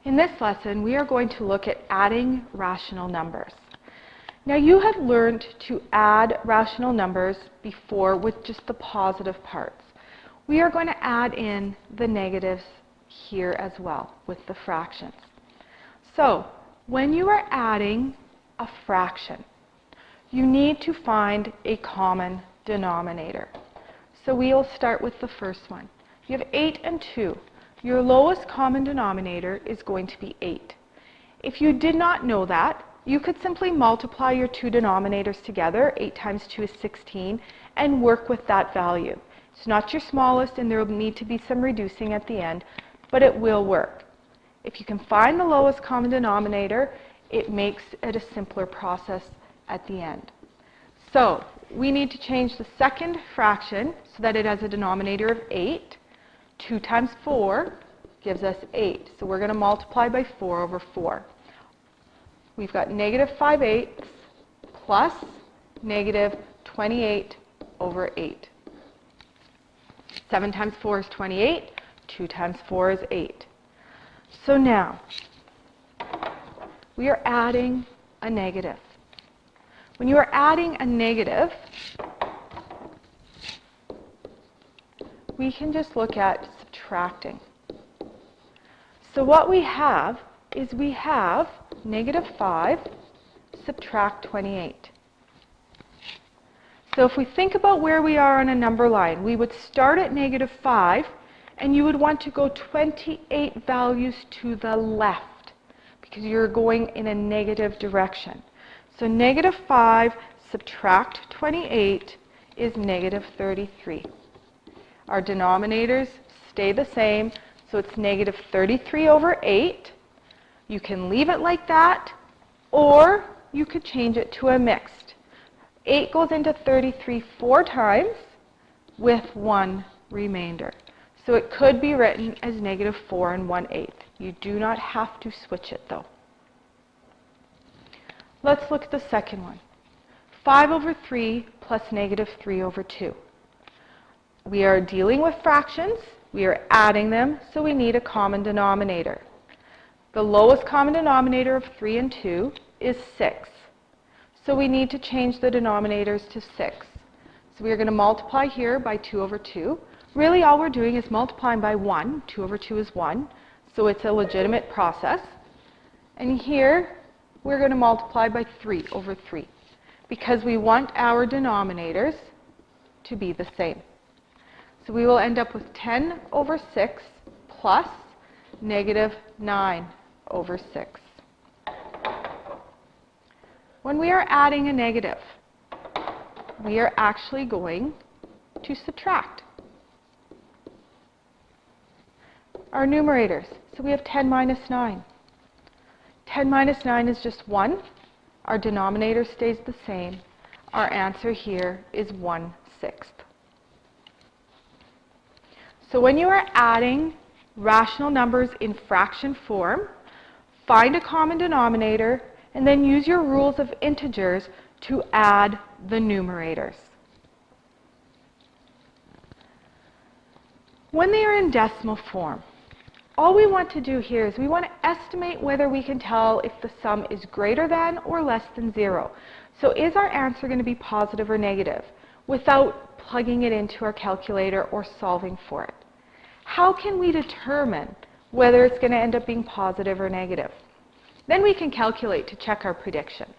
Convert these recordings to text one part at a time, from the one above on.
In this lesson, we are going to look at adding rational numbers. Now, you have learned to add rational numbers before with just the positive parts. We are going to add in the negatives here as well with the fractions. So, when you are adding a fraction, you need to find a common denominator. So we'll start with the first one. You have 8 and 2. Your lowest common denominator is going to be 8. If you did not know that, you could simply multiply your two denominators together. 8 times 2 is 16, and work with that value. It's not your smallest, and there will need to be some reducing at the end, but it will work. If you can find the lowest common denominator, it makes it a simpler process at the end. So we need to change the second fraction so that it has a denominator of 8. 2 times 4 gives us 8. So we're going to multiply by 4 over 4. We've got negative 5/8 plus negative 28 over 8. 7 times 4 is 28. 2 times 4 is 8. So now, we are adding a negative. When you are adding a negative, we can just look at subtracting. So what we have is we have negative 5 subtract 28. So if we think about where we are on a number line, we would start at negative 5, and you would want to go 28 values to the left because you're going in a negative direction. So negative 5 subtract 28 is negative 33. Our denominators stay the same, so it's negative 33 over 8. You can leave it like that, or you could change it to a mixed. 8 goes into 33 4 times with 1 remainder. So it could be written as negative 4 1/8. You do not have to switch it though. Let's look at the second one. 5 over 3 plus negative 3 over 2. We are dealing with fractions. We are adding them, so we need a common denominator. The lowest common denominator of 3 and 2 is 6. So we need to change the denominators to 6. So we are going to multiply here by 2 over 2. Really, all we're doing is multiplying by 1. 2 over 2 is 1. So it's a legitimate process. And here, we're going to multiply by 3 over 3 because we want our denominators to be the same. So we will end up with 10 over 6 plus negative 9 over 6. When we are adding a negative, we are actually going to subtract our numerators. So we have 10 minus 9. 10 minus 9 is just 1. Our denominator stays the same. Our answer here is 1/6. So when you are adding rational numbers in fraction form, find a common denominator and then use your rules of integers to add the numerators. When they are in decimal form, all we want to do here is we want to estimate whether we can tell if the sum is greater than or less than 0. So is our answer going to be positive or negative without plugging it into our calculator or solving for it? How can we determine whether it's going to end up being positive or negative? Then we can calculate to check our prediction.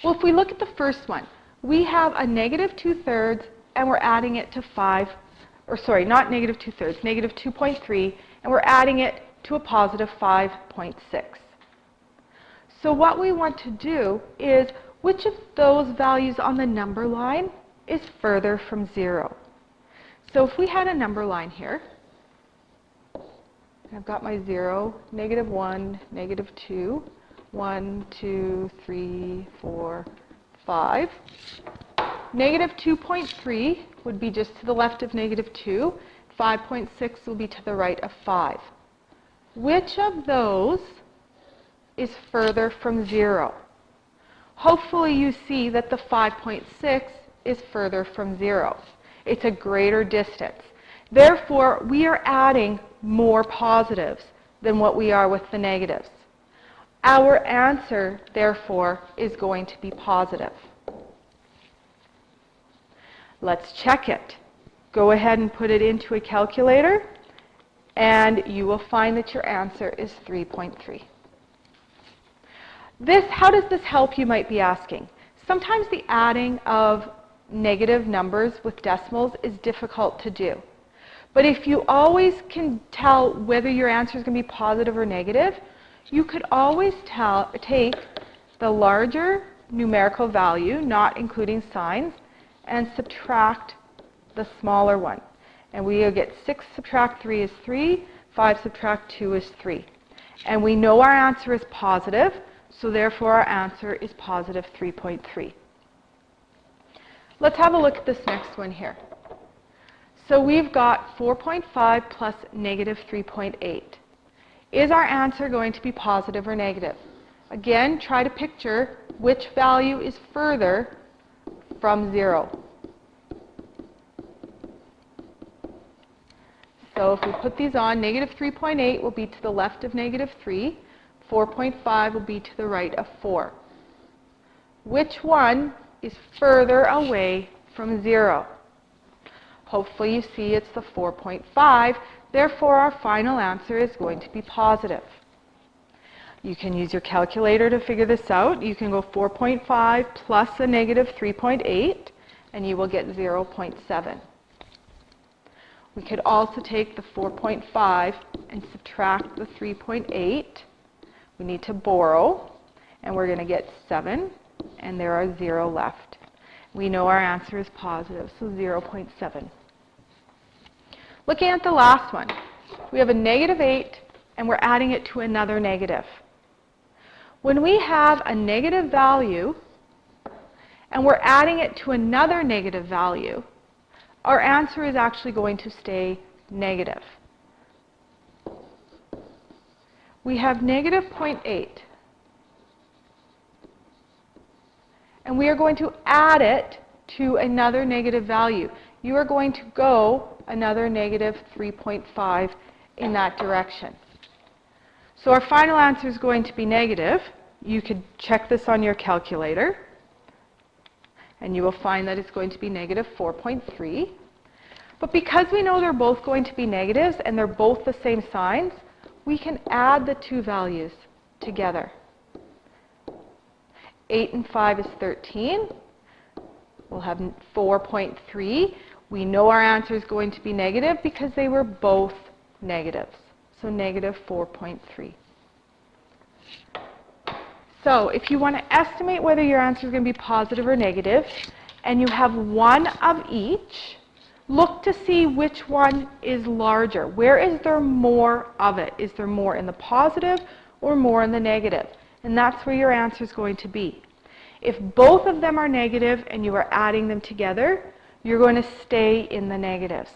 Well, if we look at the first one, we have a negative 2/3 and we're adding it to 5, or sorry, not negative 2/3, negative 2.3, and we're adding it to a positive 5.6. So what we want to do is, which of those values on the number line is further from 0? So if we had a number line here, I've got my 0, negative 1, negative 2, 1, 2, 3, 4, 5. Negative 2.3 would be just to the left of negative 2. 5.6 will be to the right of 5. Which of those is further from 0? Hopefully you see that the 5.6 is further from 0. It's a greater distance. Therefore, we are adding more positives than what we are with the negatives. Our answer, therefore, is going to be positive. Let's check it. Go ahead and put it into a calculator, and you will find that your answer is 3.3. How does this help, you might be asking? Sometimes the adding of negative numbers with decimals is difficult to do. But if you always can tell whether your answer is going to be positive or negative, you could always take the larger numerical value, not including signs, and subtract the smaller one. And we will get 6 subtract 3 is 3, 5 subtract 2 is 3. And we know our answer is positive, so therefore our answer is positive 3.3. Let's have a look at this next one here. So we've got 4.5 plus negative 3.8. Is our answer going to be positive or negative? Again, try to picture which value is further from 0. So if we put these on, negative 3.8 will be to the left of negative 3. 4.5 will be to the right of 4. Which one is further away from 0? Hopefully you see it's the 4.5. Therefore, our final answer is going to be positive. You can use your calculator to figure this out. You can go 4.5 plus a negative 3.8, and you will get 0.7. We could also take the 4.5 and subtract the 3.8. We need to borrow, and we're going to get 7, and there are 0 left. We know our answer is positive, so 0.7. Looking at the last one, we have a negative 8, and we're adding it to another negative. When we have a negative value, and we're adding it to another negative value, our answer is actually going to stay negative. We have negative 0.8. And we are going to add it to another negative value. You are going to go another negative 3.5 in that direction. So our final answer is going to be negative. You could check this on your calculator, and you will find that it's going to be negative 4.3. But because we know they're both going to be negatives and they're both the same signs, we can add the two values together. 8 and 5 is 13. We'll have 4.3. We know our answer is going to be negative because they were both negatives. So negative 4.3. So if you want to estimate whether your answer is going to be positive or negative, and you have one of each, look to see which one is larger. Where is there more of it? Is there more in the positive or more in the negative? And that's where your answer is going to be. If both of them are negative and you are adding them together, you're going to stay in the negatives.